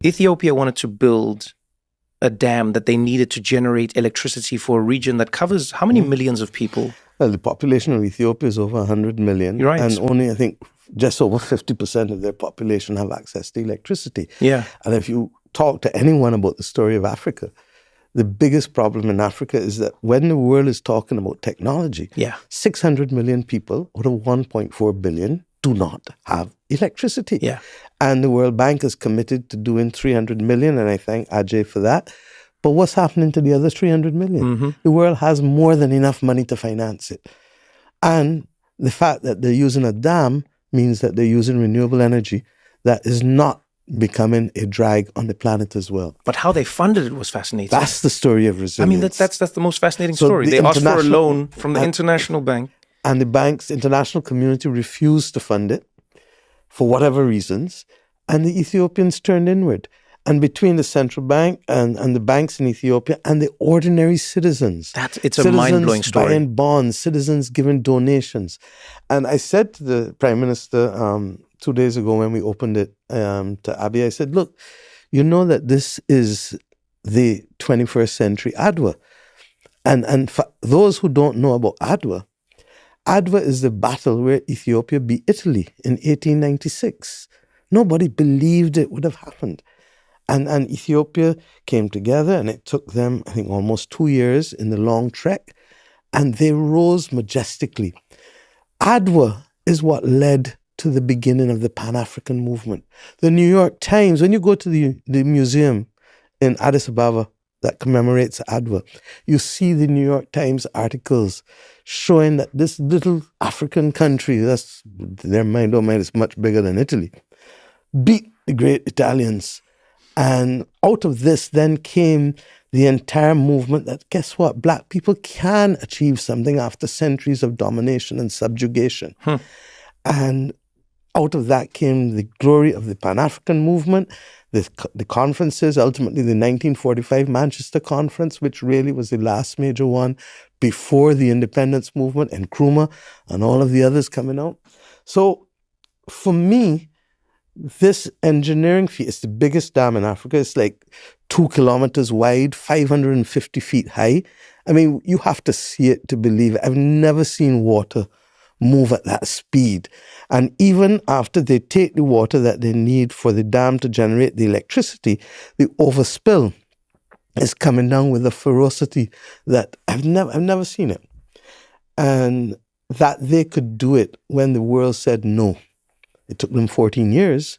Ethiopia wanted to build a dam that they needed to generate electricity for a region that covers how many millions of people? Well, the population of Ethiopia is over 100 million. You're right. And only, I think, just over 50% of their population have access to electricity. Yeah. And if you talk to anyone about the story of Africa, the biggest problem in Africa is that when the world is talking about technology, 600 million people out of 1.4 billion do not have electricity. Yeah. And the World Bank is committed to doing 300 million, and I thank Ajay for that. But what's happening to the other 300 million? Mm-hmm. The world has more than enough money to finance it. And the fact that they're using a dam means that they're using renewable energy that is not becoming a drag on the planet as well. But how they funded it was fascinating. That's the story of resilience. I mean, that's the most fascinating story. They asked for a loan from the International Bank. And the bank's international community refused to fund it for whatever reasons. And the Ethiopians turned inward. And between the central bank and the banks in Ethiopia and the ordinary citizens. It's a mind-blowing story. Citizens buying bonds, citizens giving donations. And I said to the Prime Minister 2 days ago when we opened it to Abiy, I said, look, you know that this is the 21st century Adwa. And for those who don't know about Adwa is the battle where Ethiopia beat Italy in 1896. Nobody believed it would have happened. And Ethiopia came together, and it took them, I think, almost 2 years in the long trek, and they rose majestically. Adwa is what led to the beginning of the Pan-African movement. The New York Times, when you go to the museum in Addis Ababa that commemorates Adwa, you see the New York Times articles showing that this little African country, that's their mind, oh mind, it's much bigger than Italy, beat the great Italians. And out of this then came the entire movement that, guess what, Black people can achieve something after centuries of domination and subjugation. And out of that came the glory of the Pan-African movement, the conferences, ultimately the 1945 Manchester Conference, which really was the last major one before the independence movement, and Nkrumah and all of the others coming out. So for me, this engineering feat is the biggest dam in Africa. It's like 2 kilometers wide, 550 feet high. I mean, you have to see it to believe it. I've never seen water move at that speed. And even after they take the water that they need for the dam to generate the electricity, the overspill is coming down with a ferocity that I've never seen it. And that they could do it when the world said no. It took them 14 years,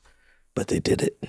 but they did it.